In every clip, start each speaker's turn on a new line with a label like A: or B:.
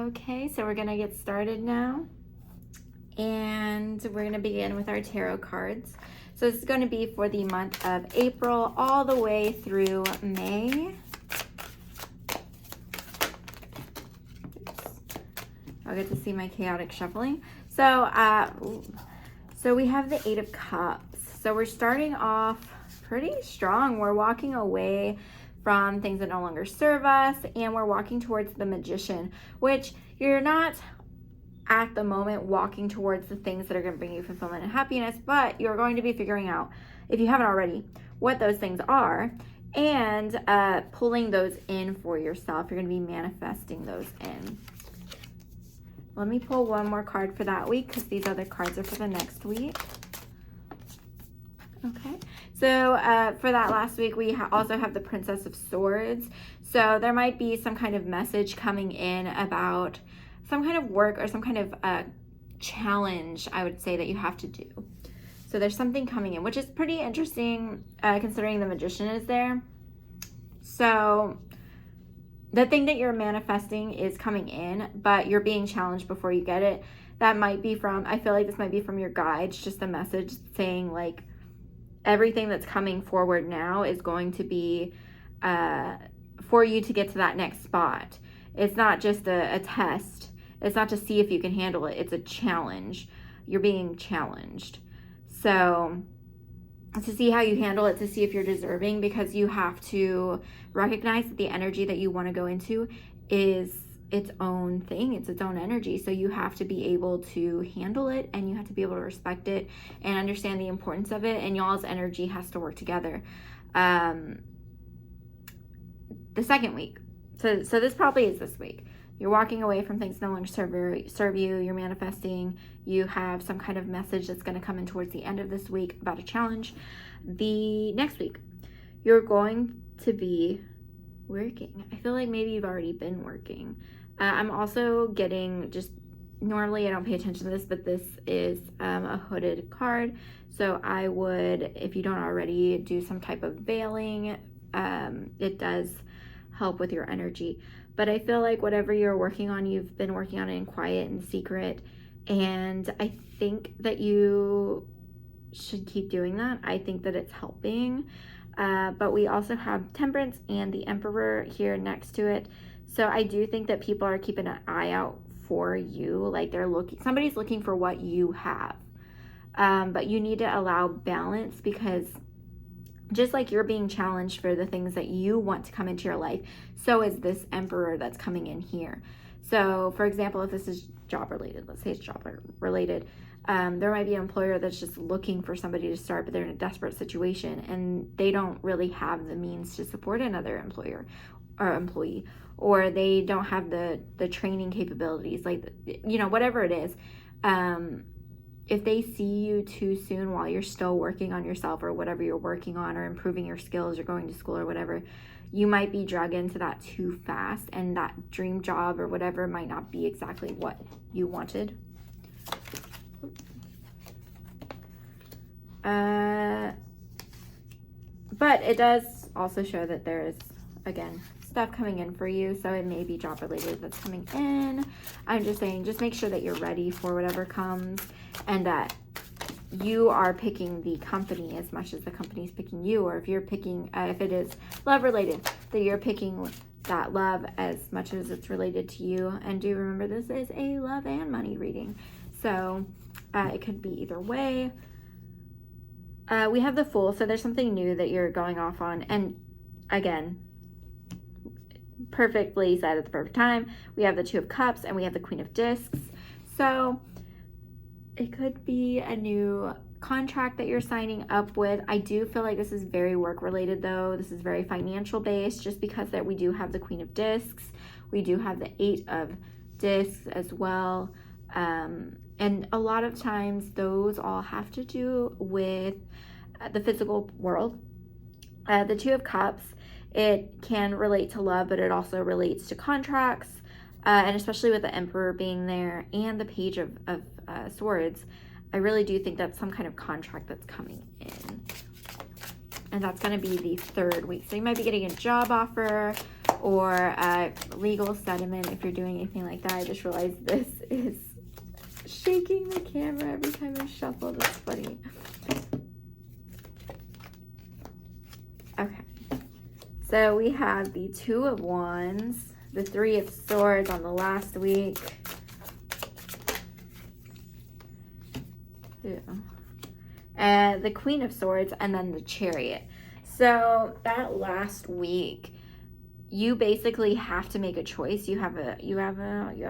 A: Okay, so we're gonna get started now. And we're gonna begin with our tarot cards. So this is gonna be for the month of April all the way through May. I'll get to see my chaotic shuffling. So we have the Eight of Cups. So we're starting off pretty strong. We're walking away from things that no longer serve us, and we're walking towards the Magician, which you're not at the moment walking towards the things that are going to bring you fulfillment and happiness, but you're going to be figuring out, if you haven't already, what those things are, and pulling those in for yourself. You're going to be manifesting those in. Let me pull one more card for that week, because these other cards are for the next week. Okay, so for that last week, we also have the Princess of Swords. So there might be some kind of message coming in about some kind of work or some kind of challenge, I would say, that you have to do. So there's something coming in, which is pretty interesting considering the Magician is there. So the thing that you're manifesting is coming in, but you're being challenged before you get it. That might be from, I feel like this might be from your guides, just a message saying like, everything that's coming forward now is going to be for you to get to that next spot. It's not just a test. It's not to see if you can handle it. It's a challenge. You're being challenged. So to see how you handle it, to see if you're deserving, because you have to recognize that the energy that you want to go into is its own thing. It's its own energy. So you have to be able to handle it, and you have to be able to respect it and understand the importance of it, and y'all's energy has to work together. The second week. So this probably is this week. You're walking away from things no longer serve you. You're manifesting. You have some kind of message that's going to come in towards the end of this week about a challenge. The next week, you're going to be working. I feel like maybe you've already been working. I'm also getting, just normally I don't pay attention to this, but this is a hooded card. So I would, if you don't already, do some type of veiling. It does help with your energy. But I feel like whatever you're working on, you've been working on it in quiet and secret. And I think that you should keep doing that. I think that it's helping. But we also have Temperance and the Emperor here next to it. So I do think that people are keeping an eye out for you. Like somebody's looking for what you have. But you need to allow balance, because just like you're being challenged for the things that you want to come into your life, so is this Emperor that's coming in here. So for example, if this is job related, let's say it's job related, there might be an employer that's just looking for somebody to start, but they're in a desperate situation and they don't really have the means to support another employer or employee, or they don't have the training capabilities, like, you know, whatever it is. If they see you too soon while you're still working on yourself or whatever you're working on, or improving your skills or going to school or whatever, you might be dragged into that too fast, and that dream job or whatever might not be exactly what you wanted. But it does also show that there is, again, stuff coming in for you. So it may be job related that's coming in. I'm just saying, just make sure that you're ready for whatever comes, and that you are picking the company as much as the company's picking you. Or if you're picking, if it is love related, that you're picking that love as much as it's related to you. And do remember, this is a love and money reading. So it could be either way. We have the Fool. So there's something new that you're going off on. And again, perfectly said at the perfect time. We have the Two of Cups and we have the Queen of Discs. So it could be a new contract that you're signing up with. I do feel like this is very work related though. This is very financial based, just because that we do have the Queen of Discs. We do have the Eight of Discs as well. And a lot of times those all have to do with the physical world. The Two of Cups, it can relate to love, but it also relates to contracts, and especially with the Emperor being there and the Page of Swords, I really do think that's some kind of contract that's coming in. And that's going to be the third week. So you might be getting a job offer, or legal settlement if you're doing anything like that. I just realized this is shaking the camera every time I shuffle. That's funny. Okay. So we have the Two of Wands, the Three of Swords on the last week. The Queen of Swords, and then the Chariot. So that last week, you basically have to make a choice. You have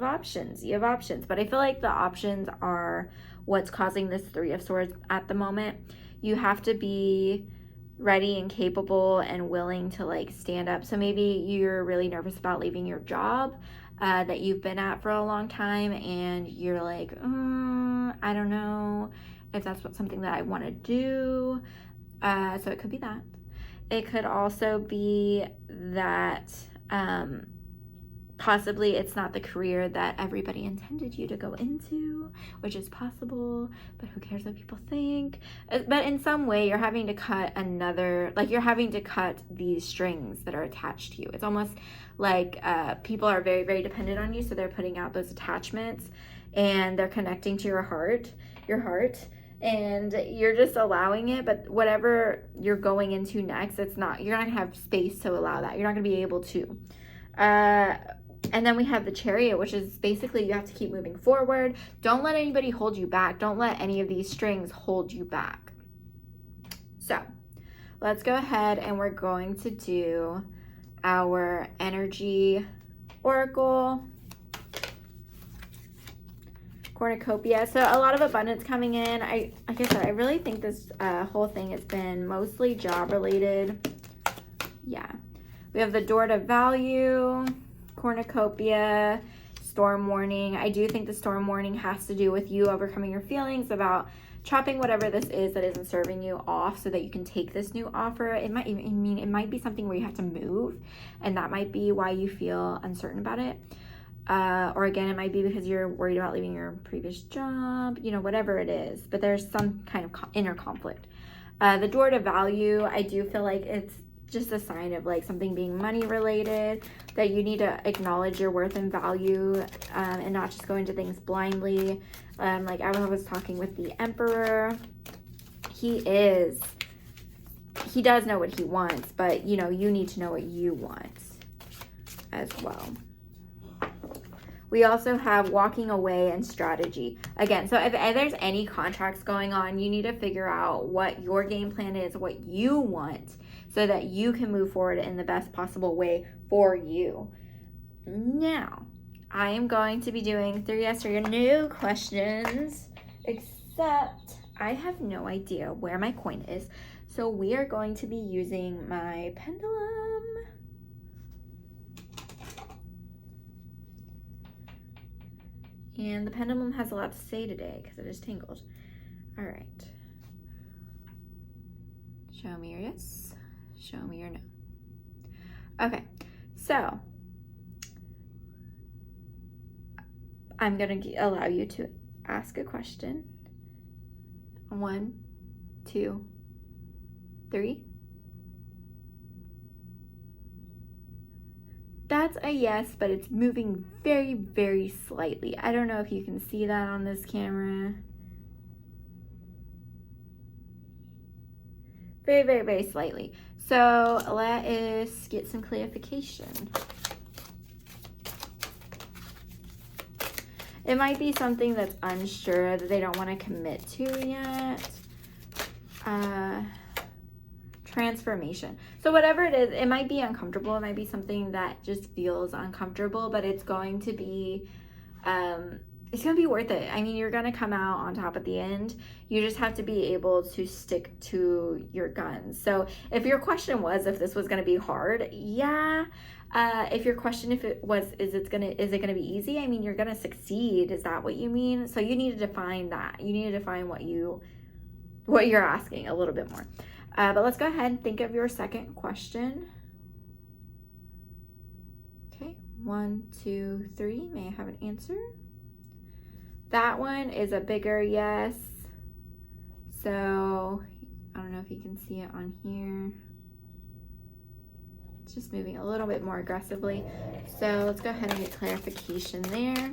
A: options. You have options, but I feel like the options are what's causing this Three of Swords at the moment. You have to be ready and capable and willing to like stand up. So maybe you're really nervous about leaving your job that you've been at for a long time, and you're like, I don't know if that's something that I want to do. So it could be that. It could also be that possibly it's not the career that everybody intended you to go into, which is possible, but who cares what people think? But in some way, you're having to cut you're having to cut these strings that are attached to you. It's almost like people are very, very dependent on you, so they're putting out those attachments, and they're connecting to your heart, and you're just allowing it. But whatever you're going into next, you're not gonna have space to allow that. You're not gonna be able to. And then we have the Chariot, which is basically you have to keep moving forward. Don't let anybody hold you back. Don't let any of these strings hold you back. So let's go ahead and we're going to do our energy oracle. Cornucopia. So a lot of abundance coming in. Like I said, I really think this whole thing has been mostly job related. Yeah. We have the Door to Value, Cornucopia, Storm Warning. I do think the Storm Warning has to do with you overcoming your feelings about chopping whatever this is that isn't serving you off so that you can take this new offer. It might be something where you have to move, and that might be why you feel uncertain about it. Or again, it might be because you're worried about leaving your previous job, whatever it is, but there's some kind of inner conflict. The Door to Value, I do feel like it's just a sign of like something being money related, that you need to acknowledge your worth and value, and not just go into things blindly. Like I was talking with the Emperor, he does know what he wants, but you need to know what you want as well. We also have walking away and strategy. Again, so if there's any contracts going on, you need to figure out what your game plan is, what you want, so that you can move forward in the best possible way for you. Now, I am going to be doing 3 yes or no questions, except I have no idea where my coin is. So we are going to be using my pendulum. And the pendulum has a lot to say today because it is tangled. All right. Show me your yes. Show me your no. Okay. So I'm going to allow you to ask a question. 1, 2, 3. That's a yes, but it's moving very, very slightly. I don't know if you can see that on this camera. Very, very, very slightly. So let us get some clarification. It might be something that's unsure, that they don't want to commit to yet. Transformation. So whatever it is, it might be uncomfortable. It might be something that just feels uncomfortable, but it's going to be worth it. I mean, you're going to come out on top at the end. You just have to be able to stick to your guns. So if your question was if this was going to be hard, yeah. If your question, is it going to be easy? I mean, you're going to succeed. Is that what you mean? So you need to define that. You need to define what you're asking a little bit more. But let's go ahead and think of your second question. Okay, 1, 2, 3. May I have an answer? That one is a bigger yes. So I don't know if you can see it on here. It's just moving a little bit more aggressively. So let's go ahead and get clarification there.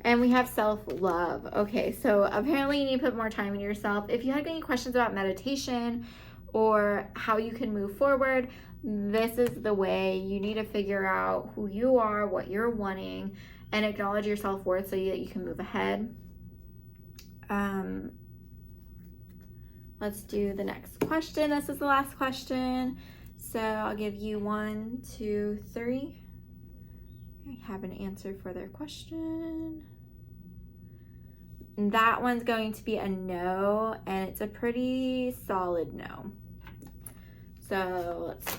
A: And we have self-love. Okay, so apparently you need to put more time in yourself. If you had any questions about meditation or how you can move forward, this is the way. You need to figure out who you are, what you're wanting, and acknowledge your self-worth so that you can move ahead. Let's do the next question. This is the last question. So I'll give you 1, 2, 3. I have an answer for their question. And that one's going to be a no, and it's a pretty solid no. So let's see.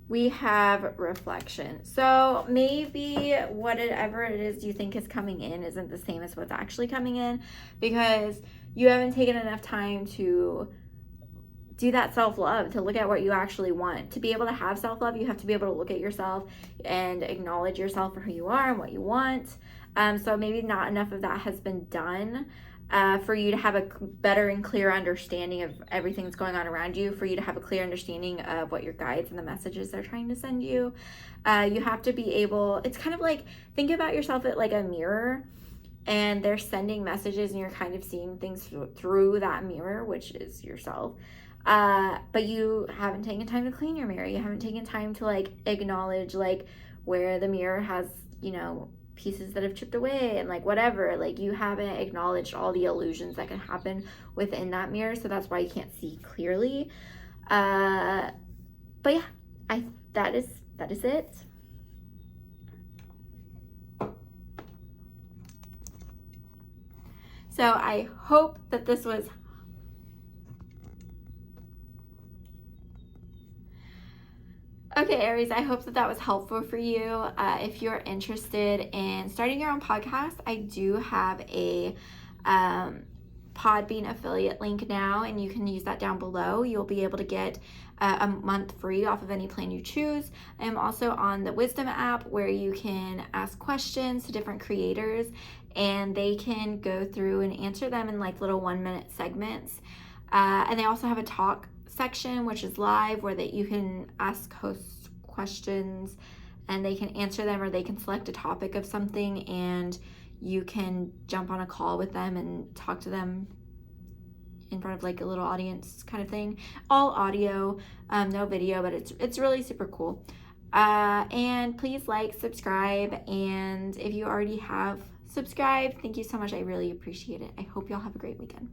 A: We have reflection. So maybe whatever it is you think is coming in isn't the same as what's actually coming in, because you haven't taken enough time to do that self-love, to look at what you actually want. To be able to have self-love, you have to be able to look at yourself and acknowledge yourself for who you are and what you want. So maybe not enough of that has been done. For you to have a better and clear understanding of everything that's going on around you, for you to have a clear understanding of what your guides and the messages they're trying to send you. You have to be able, it's kind of like, think about yourself at like a mirror, and they're sending messages and you're kind of seeing things through that mirror, which is yourself. But you haven't taken time to clean your mirror. You haven't taken time to like acknowledge like where the mirror has, you know, pieces that have chipped away and like whatever. Like you haven't acknowledged all the illusions that can happen within that mirror, so that's why you can't see clearly. But yeah, that is it. So I hope that this was okay, Aries, I hope that was helpful for you. If you're interested in starting your own podcast, I do have a Podbean affiliate link now, and you can use that down below. You'll be able to get a month free off of any plan you choose. I'm also on the Wisdom app, where you can ask questions to different creators, and they can go through and answer them in like little 1-minute segments. And they also have a talk section, which is live, where that you can ask hosts questions and they can answer them, or they can select a topic of something and you can jump on a call with them and talk to them in front of like a little audience kind of thing. All audio, no video, but it's really super cool. And please like, subscribe, and if you already have subscribed, thank you so much. I really appreciate it. I hope y'all have a great weekend.